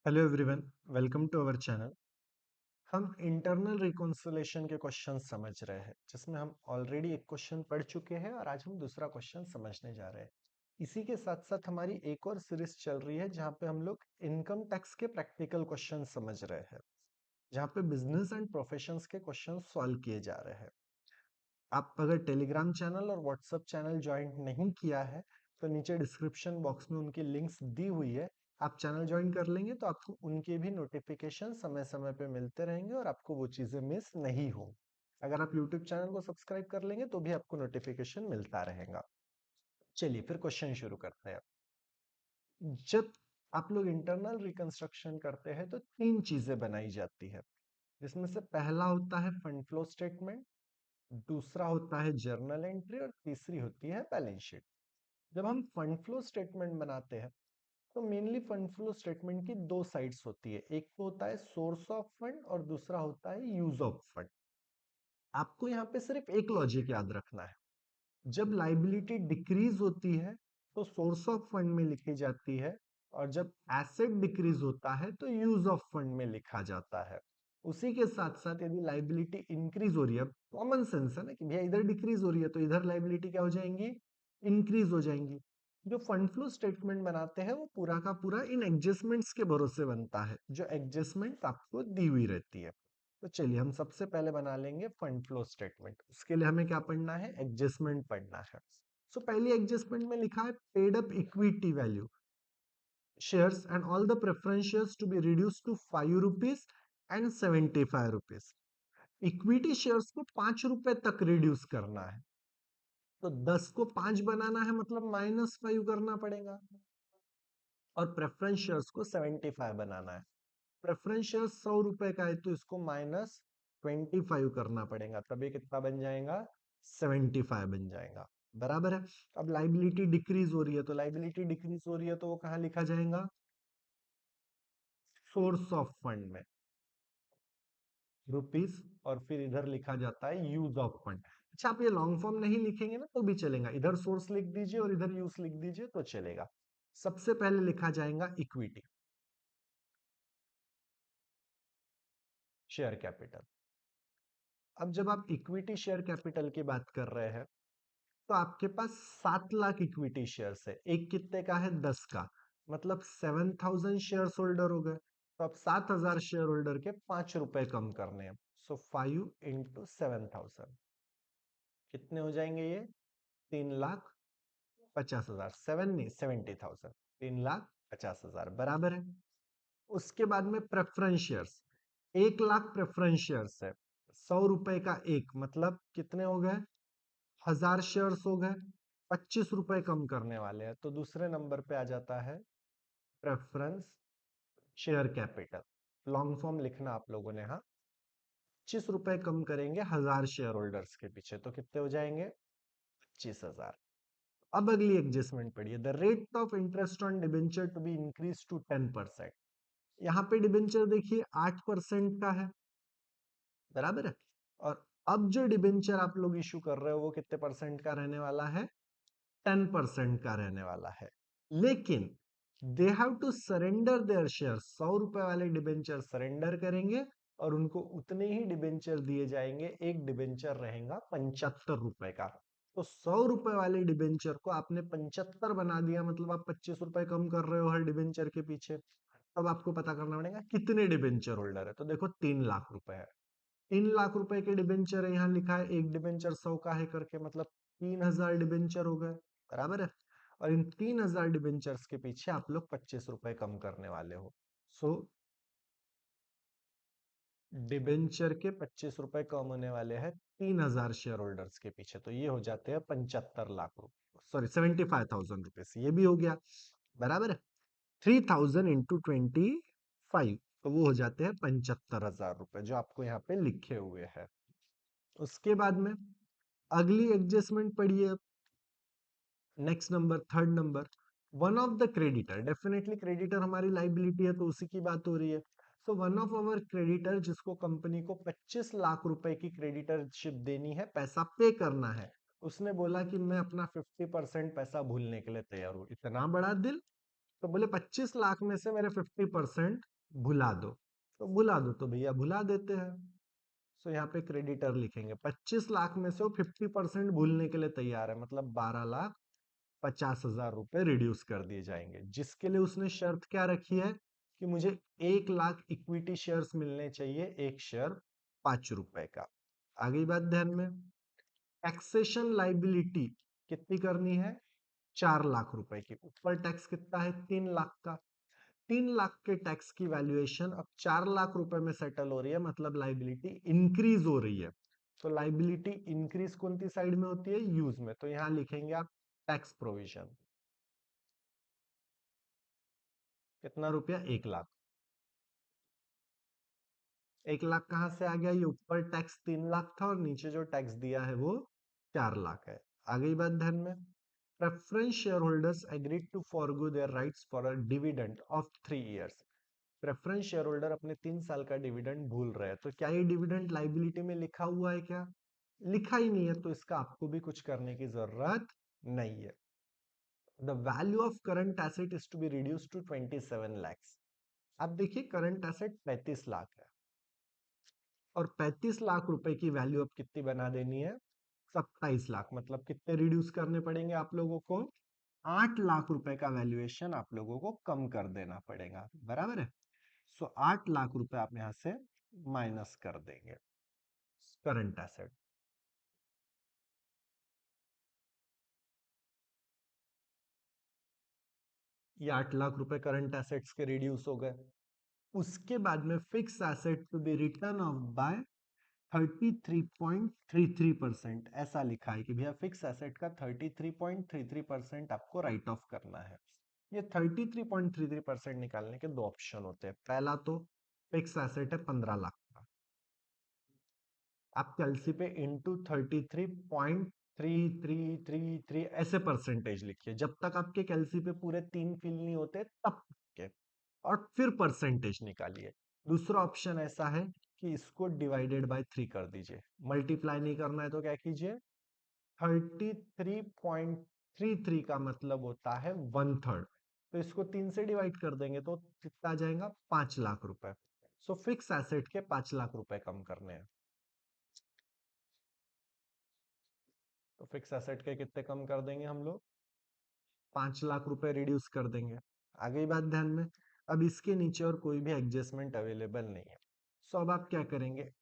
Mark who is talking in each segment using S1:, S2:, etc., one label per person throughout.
S1: Hello everyone, welcome to our channel. हम internal reconciliation के question समझ रहे हैं, जिसमें हम ऑलरेडी एक क्वेश्चन पढ़ चुके हैं और आज हम दूसरा क्वेश्चन समझने जा रहे हैं। इसी के साथ साथ हमारी एक और सीरीज चल रही है जहां पे हम लोग इनकम टैक्स के प्रैक्टिकल क्वेश्चन समझ रहे हैं, जहां पे बिजनेस एंड प्रोफेशंस के क्वेश्चन सॉल्व किए जा रहे हैं। आप अगर टेलीग्राम चैनल और व्हाट्सएप चैनल ज्वाइन नहीं किया है तो नीचे डिस्क्रिप्शन बॉक्स में उनकी लिंक्स दी हुई है। आप चैनल ज्वाइन कर लेंगे तो आपको उनके भी नोटिफिकेशन समय समय पे मिलते रहेंगे और आपको वो चीजें मिस नहीं हो। अगर आप यूट्यूब चैनल को सब्सक्राइब कर लेंगे तो भी आपको नोटिफिकेशन मिलता रहेगा। चलिए फिर क्वेश्चन शुरू करते हैं। जब आप लोग इंटरनल रिकंस्ट्रक्शन करते हैं तो तीन चीजें बनाई जाती है, जिसमें से पहला होता है फंड फ्लो स्टेटमेंट, दूसरा होता है जर्नल एंट्री और तीसरी होती है बैलेंस शीट। जब हम फंड फ्लो स्टेटमेंट बनाते हैं तो मेनली फंड फ्लो स्टेटमेंट की दो साइड्स होती है, एक तो होता है सोर्स ऑफ फंड और दूसरा होता है यूज ऑफ फंड। आपको यहाँ पे सिर्फ एक लॉजिक याद रखना है, जब लाइबिलिटी डिक्रीज होती है तो सोर्स ऑफ फंड में लिखी जाती है और जब एसेट डिक्रीज होता है तो यूज ऑफ फंड में लिखा जाता है। उसी के साथ साथ यदि लाइबिलिटी इंक्रीज हो रही है, कॉमन सेंस है ना कि भैया इधर डिक्रीज हो रही है तो इधर लाइबिलिटी क्या हो जाएंगी, इंक्रीज हो जाएंगी। जो फंड फ्लो स्टेटमेंट बनाते हैं वो पूरा का पूरा इन एडजस्टमेंट्स के भरोसे बनता है, जो एडजस्टमेंट आपको दी हुई रहती है। तो चलिए हम सबसे पहले बना लेंगे फंड फ्लो स्टेटमेंट। उसके लिए हमें क्या पढ़ना है, एडजस्टमेंट पढ़ना है। सो पहली एडजस्टमेंट में लिखा है paid up equity value shares and all the preference shares to be reduce to 5 rupees and 75 rupees. Equity shares को 5 रुपए तक रिड्यूस करना है, तो 10 को 5 बनाना है मतलब -5 करना पड़ेगा, और प्रेफरेंस शेयर्स को 75 बनाना है। प्रेफरेंस शेयर 100 रुपए का है तो इसको -25 करना पड़ेगा, तभी कितना बन जाएगा, 75 बन जाएगा। बराबर है। अब लाइबिलिटी डिक्रीज हो रही है, तो लाइबिलिटी डिक्रीज हो रही है तो वो कहां लिखा जाएगा, सोर्स ऑफ फंड में रुपीस, और फिर इधर लिखा जाता है यूज ऑफ फंड। अच्छा, आप ये लॉन्ग फॉर्म नहीं लिखेंगे ना तो भी चलेगा, इधर सोर्स लिख दीजिए और इधर यूज लिख दीजिए तो चलेगा। सबसे पहले लिखा जाएगा इक्विटी, शेयर कैपिटल। अब जब आप इक्विटी शेयर कैपिटल की बात कर रहे हैं तो आपके पास 7 लाख इक्विटी शेयर्स है, एक कितने का है, 10 का, मतलब 7,000 शेयर होल्डर हो गए। तो अब 7,000 शेयर होल्डर के 5 रुपए कम करने हैं। सो 5 इंटू 7,000 कितने हो जाएंगे ये, 3,50,000, 7 नहीं 70,000, 3,50,000 बराबर है। उसके बाद में preference shares, 1 lakh preference shares है, 100 रुपए का एक, मतलब कितने हो गए, 1,000 शेयर्स हो गए, 25 रुपए कम करने वाले हैं, तो दूसरे नंबर पे आ जाता है preference share capital. Long form लिखना आप लोगों ने, हाँ। 25 रुपए कम करेंगे 1,000 शेयर होल्डर्स के पीछे तो कितने हो जाएंगे, 25,000। अब अगली एडजस्टमेंट पढ़िए, the rate of interest on debenture to be increase to 10%। यहाँ पे डिबेंचर देखिए 8% का है, बराबर है। और अब जो डिबेंचर आप लोग इशू कर रहे हो वो कितने परसेंट का रहने वाला है, 10% का रहने वाला है। लेकिन they have to surrender their share, 100 रुपए वाले डिबेंचर सरेंडर करेंगे और उनको उतने ही डिबेंचर दिए जाएंगे, एक डिबेंचर रहेगा 75 रुपए का। तो 100 रुपए वाले डिबेंचर को आपने 75 बना दिया, मतलब आप 25 रुपए कम कर रहे हो हर डिबेंचर के पीछे। अब आपको पता करना पड़ेगा कितने डिबेंचर होल्डर है, तो देखो 3 लाख रुपए है, 3 लाख रुपए के डिबेंचर है, यहाँ लिखा है एक डिबेंचर 100 का है करके, मतलब 3,000 डिबेंचर हो गए, बराबर है। और इन 3,000 डिबेंचर्स के पीछे आप लोग 25 रुपए कम करने वाले हो। सो डिबेंचर के 25 रुपए कम होने वाले हैं 3,000 शेयर होल्डर्स के पीछे, तो ये हो जाते हैं 75 लाख रुपए, सॉरी 75,000 रुपीज, ये भी हो गया, बराबर है। 3,000 इंटू 25, तो वो हो जाते हैं 75,000 रुपए, जो आपको यहाँ पे लिखे हुए हैं। उसके बाद में अगली एडजस्टमेंट पढ़िए, next number, third number, one of the creditor, definitely creditor हमारी लाइबिलिटी है तो उसी की बात हो रही है। So one of our creditor, जिसको कंपनी को 25 लाख रुपए की क्रेडिटरशिप देनी है, पैसा पे करना है, उसने बोला कि मैं अपना 50% पैसा भूलने के लिए तैयार हूँ। इतना बड़ा दिल, तो बोले 25 लाख में से मेरे 50% भुला दो, तो भुला दो तो भैया भुला देते हैं। सो यहाँ पे क्रेडिटर लिखेंगे, 25 लाख में से वो 50% भूलने के लिए तैयार है, मतलब 12,50,000 रुपए रिड्यूस कर दिए जाएंगे, जिसके लिए उसने शर्त क्या रखी है कि मुझे 1 लाख इक्विटी शेयर्स मिलने चाहिए, एक शेयर 5 रुपए का। आगे बात ध्यान में, टैक्सेशन लाइबिलिटी कितनी करनी है, 4 लाख रुपए की। ऊपर टैक्स कितना है, 3 लाख का। 3 लाख के टैक्स की वैल्यूएशन अब 4 लाख रुपए में सेटल हो रही है, मतलब लाइबिलिटी इंक्रीज हो रही है। तो लाइबिलिटी इंक्रीज कौन सी साइड में होती है, यूज में। तो यहां लिखेंगे आप टैक्स प्रोविजन। कितना रुपया, 1 लाख। 1 लाख कहां से आ गया, ये ऊपर टैक्स 3 लाख था और नीचे जो टैक्स दिया है वो 4 लाख है। आ गई बात ध्यान में। Preference shareholders agreed to forgo their rights for a dividend of 3 years। Preference shareholder अपने 3 साल का डिविडेंड भूल रहे हैं, तो क्या ये डिविडेंड लाइबिलिटी में लिखा हुआ है क्या, लिखा ही नहीं है, तो इसका आपको भी कुछ करने की जरूरत नहीं है। The value of current asset is to be reduce to 27 lakhs। अब देखिए करंट एसेट 35 लाख है और 35 लाख रुपए की वैल्यू अब कितनी बना देनी है, 27 लाख। मतलब कितने रिड्यूस करने पड़ेंगे आप लोगों को, 8 लाख रुपए का वैल्यूएशन आप लोगों को कम कर देना पड़ेगा, बराबर है। सो 8 लाख रुपए आप यहां से माइनस कर देंगे करंट एसेट। ये 8 लाख रुपए करंट एसेट्स के रिड्यूस हो गए। उसके बाद में fix asset to be written off by 33.33%, ऐसा लिखा है कि भैया फिक्स एसेट का 33.33% आपको राइट ऑफ करना है। ये 33.33% निकालने के दो ऑप्शन होते हैं। पहला तो फिक्स एसेट है 15 लाख का, आप कैलसी पे इंटू 33.3333 ऐसे परसेंटेज लिखिए, जब तक आपके कैलसी पे पूरे 3 फिल नहीं होते तब के, और फिर परसेंटेज निकालिए। दूसरा ऑप्शन ऐसा है कि इसको डिवाइडेड बाय 3 कर दीजिए, मल्टीप्लाई नहीं करना है तो क्या कीजिए, 33.33 का मतलब होता है 1/3, तो इसको 3 से डिवाइड कर देंगे तो कितना आ जाएगा, 5 लाख रुपए। सो फिक्स एसेट के 5 लाख रुपए कम करने हैं, तो फिक्स एसेट के कितने कम कर देंगे हम लोग, 5 लाख रुपए रिड्यूस कर देंगे। आ गई बात ध्यान में। अब इसके नीचे और कोई भी एडजस्टमेंट अवेलेबल नहीं है। सो अब आप क्या करेंगे,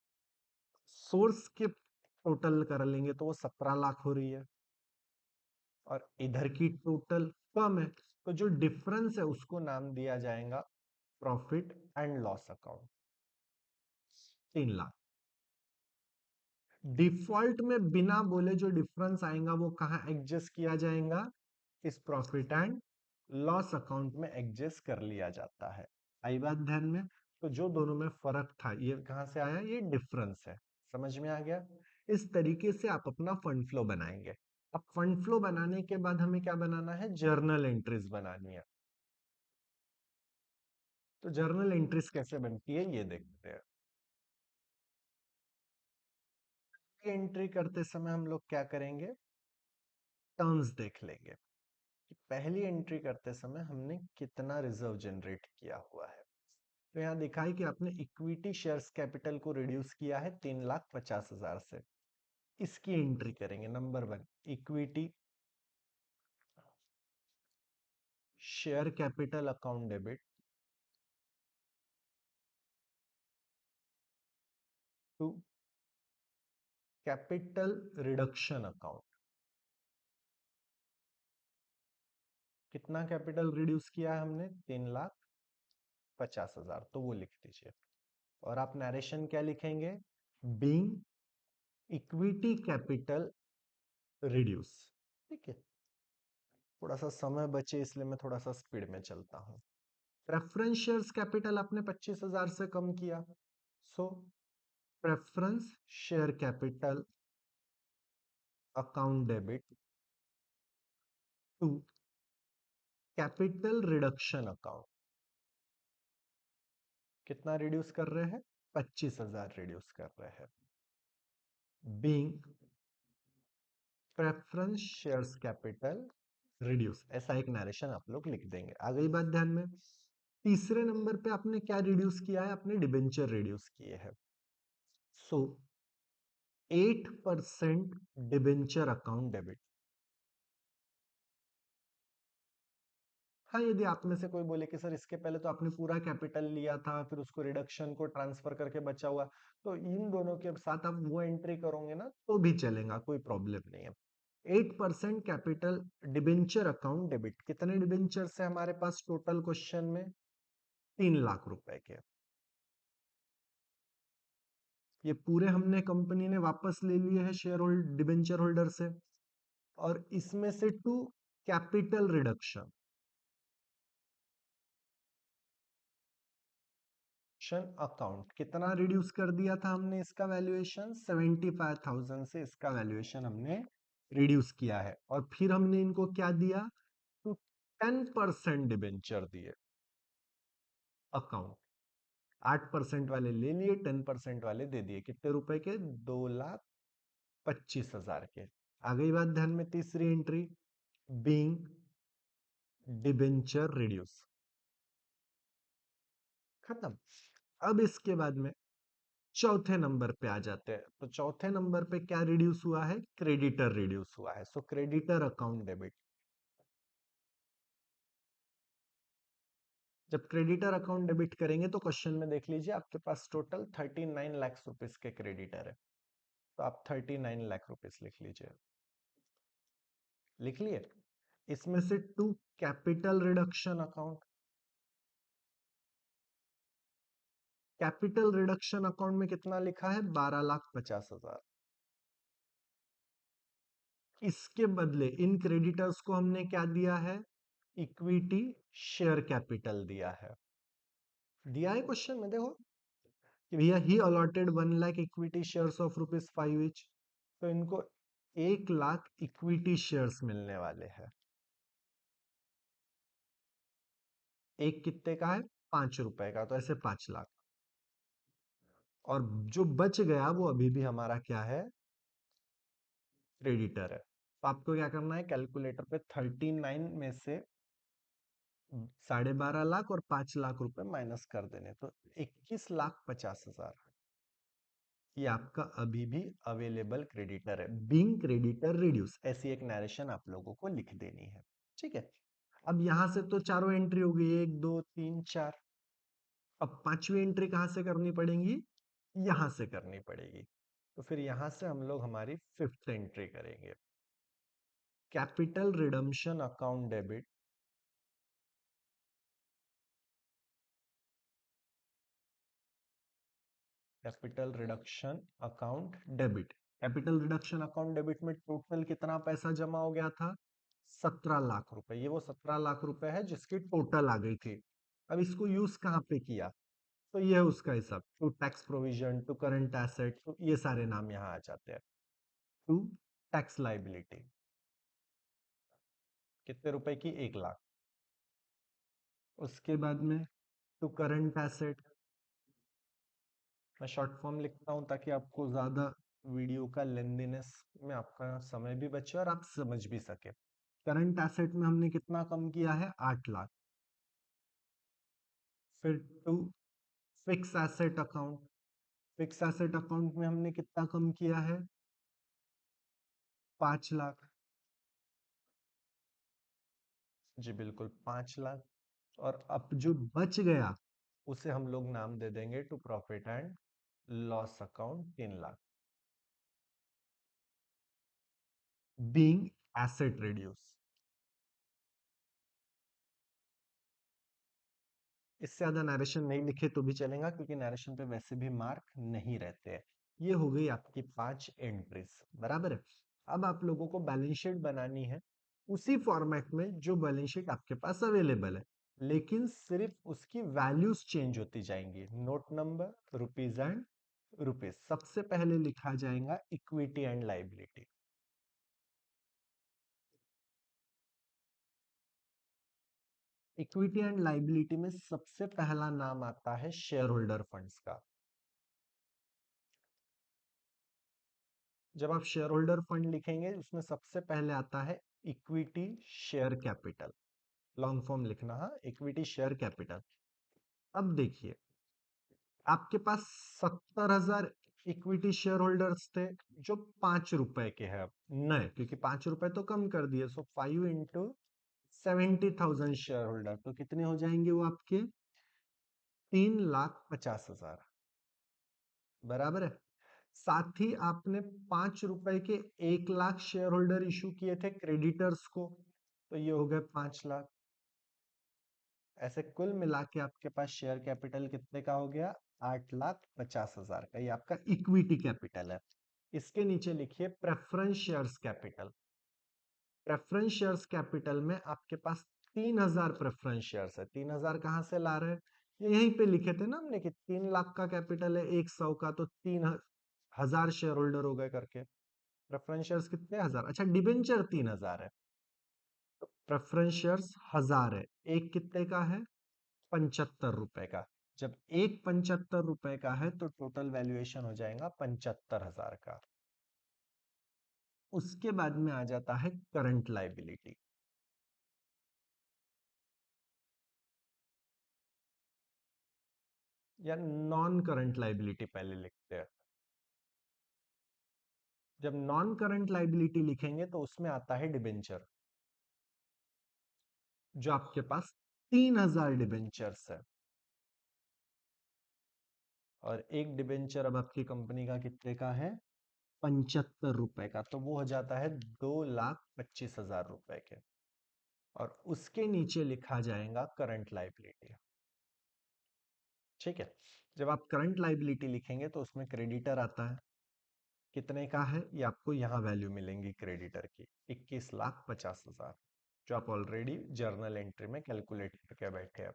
S1: सोर्स के टोटल कर लेंगे तो वो 17 लाख हो रही है और इधर की टोटल कम है, तो जो डिफरेंस है उसको नाम दिया जाएगा profit and loss account, 3 lakh. Default में बिना बोले जो डिफरेंस आएगा वो कहाँ एडजस्ट किया जाएगा, इस प्रॉफिट एंड लॉस अकाउंट में एडजस्ट कर लिया जाता है। आई बात ध्यान में। तो जो दोनों में फर्क था ये कहां से आया, ये डिफरेंस है, समझ में आ गया। इस तरीके से आप अपना फंड फ्लो बनाएंगे। अब फंड फ्लो बनाने के बाद हमें क्या बनाना है, जर्नल एंट्रीज बनानी है। तो जर्नल एंट्रीज कैसे बनती है ये देखते हैं। एंट्री करते समय हम लोग क्या करेंगे, टर्म्स देख लेंगे कि पहली एंट्री करते समय हमने कितना रिजर्व जनरेट किया हुआ है। तो यहाँ दिखा है कि आपने इक्विटी शेयर्स कैपिटल को रिड्यूस किया है 3,50,000 से। इसकी एंट्री करेंगे, number 1 equity share capital account debit to capital reduction account. कितना कैपिटल रिड्यूस किया है हमने, 3,50,000, तो वो लिख दीजिए। और आप नरेशन क्या लिखेंगे, बीइंग इक्विटी कैपिटल रिड्यूस। ठीक है, थोड़ा सा समय बचे इसलिए मैं थोड़ा सा स्पीड में चलता हूं। प्रेफरेंस शेयर्स कैपिटल आपने 25,000 से कम किया, so preference share capital account debit to capital reduction account. कितना रिड्यूस कर रहे हैं, 25,000 रिड्यूस कर रहे हैं, being preference shares capital reduce. ऐसा एक नरेशन आप लोग लिख देंगे। आ गई बात ध्यान में। तीसरे नंबर पे आपने क्या रिड्यूस किया है? आपने डिबेंचर रिड्यूस किए हैं। सो 8% डिबेंचर अकाउंट डेबिट। हाँ, यदि आप में से कोई बोले कि सर इसके पहले तो आपने पूरा कैपिटल लिया था, फिर उसको रिडक्शन को ट्रांसफर करके बचा हुआ, तो इन दोनों के साथ आप वो एंट्री करोगे ना तो भी चलेगा, कोई प्रॉब्लम नहीं है। 8% कैपिटल डिबेंचर अकाउंट डेबिट। कितने डिबेंचर है हमारे पास टोटल क्वेश्चन में? 3 लाख रुपए के। ये पूरे हमने कंपनी ने वापस ले लिए हैं शेयर होल्ड डिबेंचर होल्डर से। और इसमें से टू कैपिटल रिडक्शन अकाउंट कितना रिड्यूस कर दिया था हमने? इसका वैल्यूएशन 75,000 से इसका वैल्यूएशन हमने रिड्यूस किया है। और फिर हमने इनको क्या दिया? तो 10% डिबेंचर दिए अकाउंट। 8% वाले ले लिए, 10% वाले दे दिए। कितने रुपए के? 2,25,000 के। आ गई बात ध्यान में? तीसरी एंट्री बीइंग डिबेंचर रिड्यूस। खत्म। अब इसके बाद में चौथे नंबर पे आ जाते हैं। तो चौथे नंबर पे क्या रिड्यूस हुआ है? क्रेडिटर रिड्यूस हुआ है। सो क्रेडिटर अकाउंट डेबिट। जब क्रेडिटर अकाउंट डेबिट करेंगे तो क्वेश्चन में देख लीजिए आपके पास टोटल 39 लाख रुपीस के क्रेडिटर है। तो आप 39 लाख रुपीस लिख लीजिए। लिख लिए? इसमें से to capital reduction account. Capital reduction account में कितना लिखा है? 12,50,000। इसके बदले इन क्रेडिटर्स को हमने क्या दिया है? इक्विटी शेयर कैपिटल दिया है। दिया है क्वेश्चन में, देखो कि भैया he allotted 1 lakh equity shares of ₹5 each. तो इनको 1 लाख इक्विटी शेयर्स मिलने वाले हैं। एक कितने का है? ₹5 का, तो ऐसे 5 लाख। और जो बच गया वो अभी भी हमारा क्या है? क्रेडिटर है। तो आपको क्या करना है? कैलकुलेटर पे 39 में से 12.5 लाख और 5 लाख रुपए माइनस कर देने, तो 21,50,000 ये आपका अभी भी अवेलेबल क्रेडिटर है। बीइंग क्रेडिटर रिड्यूस, ऐसी एक नरेशन आप लोगों को लिख देनी है। ठीक है। अब यहां से तो चारों एंट्री हो गई, 1 2 3 4। अब पांचवी एंट्री कहां से करनी पड़ेगी? यहां से करनी पड़ेगी। तो फिर यहां से हम लोग हमारी फिफ्थ एंट्री करेंगे। Capital redemption account debit. Capital reduction account debit. Capital reduction account debit में टोटल कितना पैसा जमा हो गया था? 17 लाख रुपए। ये वो 17 लाख रुपए है जिसकी टोटल आ गई थी। अब इसको यूज कहाँ पे किया? तो ये है उसका हिसाब। To tax provision, to current asset, तो ये सारे नाम यहाँ आ जाते हैं। टू टैक्स लाइबिलिटी कितने रुपए की? 1 लाख। उसके बाद में टू करंट एसेट, मैं शॉर्ट फॉर्म लिखता हूँ ताकि आपको ज्यादा वीडियो का लेंथीनेस में आपका समय भी बचे और आप समझ भी सके। करंट एसेट में हमने कितना कम किया है? 8 लाख। फिर to fix asset account. Fix asset account में हमने कितना कम किया है? 5 लाख। जी बिल्कुल, 5 लाख। और अब जो बच गया उसे हम लोग नाम दे देंगे to profit and loss account, 3 lakh. Being asset reduce. इससे ज्यादा नरेशन नहीं लिखे तो भी चलेगा क्योंकि नरेशन पे वैसे भी मार्क नहीं रहते हैं। ये हो गई आपकी 5 एंट्रीज, बराबर है। अब आप लोगों को बैलेंस शीट बनानी है उसी फॉर्मेट में जो बैलेंस शीट आपके पास अवेलेबल है, लेकिन सिर्फ उसकी वैल्यूज चेंज होती जाएंगी। Note number rupees and rupees. सबसे पहले लिखा जाएगा equity and liability. Equity and liability में सबसे पहला नाम आता है शेयर होल्डर फंड्स का। जब आप शेयर होल्डर फंड लिखेंगे उसमें सबसे पहले आता है equity share capital. Long form लिखना है, इक्विटी शेयर कैपिटल। अब देखिए, आपके पास 70,000 इक्विटी शेयर होल्डर्स थे जो 5 रुपए के हैं अब नए, क्योंकि 5 रुपए तो कम कर दिए। सो 5 into 70,000 शेयर होल्डर, तो कितने हो जाएंगे वो आपके? 3,50,000, बराबर है। साथ ही आपने 5 रुपए के 1 लाख शेयर होल्डर इशू किए थे क्रेडिटर्स को, तो ये हो गए 5 लाख। ऐसे कुल मिला के आपके पास शेयर कैपिटल कितने का हो गया? 8,50,000 का। ये आपका इक्विटी कैपिटल है। इसके नीचे लिखिए preference shares capital. Preference shares capital में आपके पास 3,000 प्रेफरेंस शेयर्स है। 3,000 कहां से ला रहे हैं? ये यहीं पे लिखे थे ना हमने कि 3 लाख का कैपिटल है, 100 का, तो 3,000 शेयर होल्डर हो गए करके। प्रेफरेंस शेयर्स कितने? 1,000। अच्छा, डिबेंचर 3,000 है, तो प्रेफरेंस शेयर्स 1,000 है। एक कितने का है? 75 रुपए का। जब एक 75 रुपए का है तो टोटल वैल्यूएशन हो जाएगा 75,000 का। उसके बाद में आ जाता है करंट लाइबिलिटी, या नॉन करंट लाइबिलिटी पहले लिखते हैं। जब नॉन करंट लाइबिलिटी लिखेंगे तो उसमें आता है डिबेंचर, जो आपके पास 3,000 डिबेंचर्स है। और एक डिबेंचर अब आपकी कंपनी का कितने का है? 75 रुपए का, तो वो हो जाता है 2,25,000 रुपए के। और उसके नीचे लिखा जाएगा करंट लाइबिलिटी। ठीक है। जब आप करंट लाइबिलिटी लिखेंगे तो उसमें क्रेडिटर आता है। कितने का है? ये आपको यहाँ वैल्यू मिलेंगी क्रेडिटर की, 21,50,000, जो आप ऑलरेडी जर्नल एंट्री में कैलकुलेट करके बैठे हैं।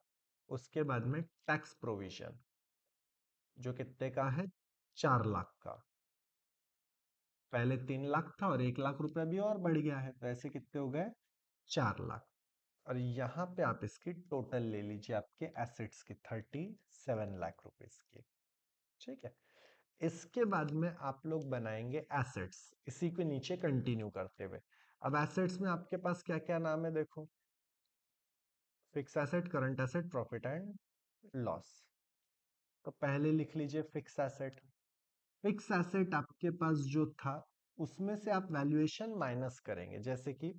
S1: उसके बाद में टैक्स प्रोविजन, जो कितने का है? 4 लाख का। पहले 3 लाख था और 1 लाख रुपया भी और बढ़ गया है, तो ऐसे कितने हो गए? 4 लाख। और यहाँ पे आप इसकी टोटल ले लीजिए आपके एसेट्स की, 37 लाख रुपीस की। ठीक है। इसके बाद में आप लोग बनाएंगे एसेट्स, इसी के नीचे कंटिन्यू करते हुए। अब एसेट्स में आपके पास क्या क्या नाम है देखो? Fix asset, current asset, profit and loss. तो पहले लिख लीजिए फिक्स एसेट। फिक्स एसेट आपके पास जो था उसमें से आप वैल्यूएशन माइनस करेंगे। जैसे कि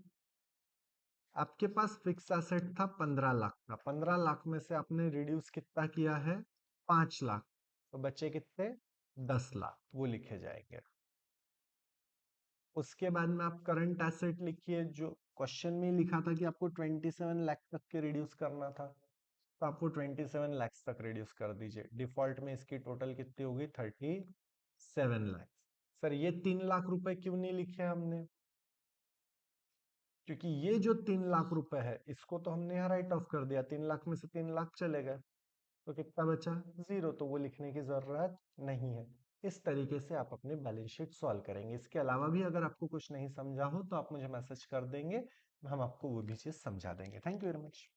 S1: आपके पास फिक्स एसेट था 15 लाख का, 15 लाख में से आपने रिड्यूस कितना किया है? 5 लाख, तो बचे कितने? 10 लाख, वो लिखे जाएंगे। उसके बाद में आप करंट एसेट लिखिए, जो क्वेश्चन में लिखा था कि आपको 27 लाख तक के रिड्यूस करना था, तो आपको 27 लाख तक रिड्यूस कर दीजिए। डिफॉल्ट में इसकी टोटल कितनी होगी? 37 लाख। सर ये 3 लाख रुपए क्यों नहीं लिखे हमने? क्योंकि ये जो 3 लाख रुपए है इसको तो हमने यहाँ राइट ऑफ कर दिया, 3 लाख में से 3 लाख चले गए, तो कितना बचा? 0, तो वो लिखने की जरूरत नहीं है। इस तरीके से आप अपनी बैलेंस शीट सॉल्व करेंगे। इसके अलावा भी अगर आपको कुछ नहीं समझा हो तो आप मुझे मैसेज कर देंगे, हम आपको वो भी चीज समझा देंगे। Thank you very much.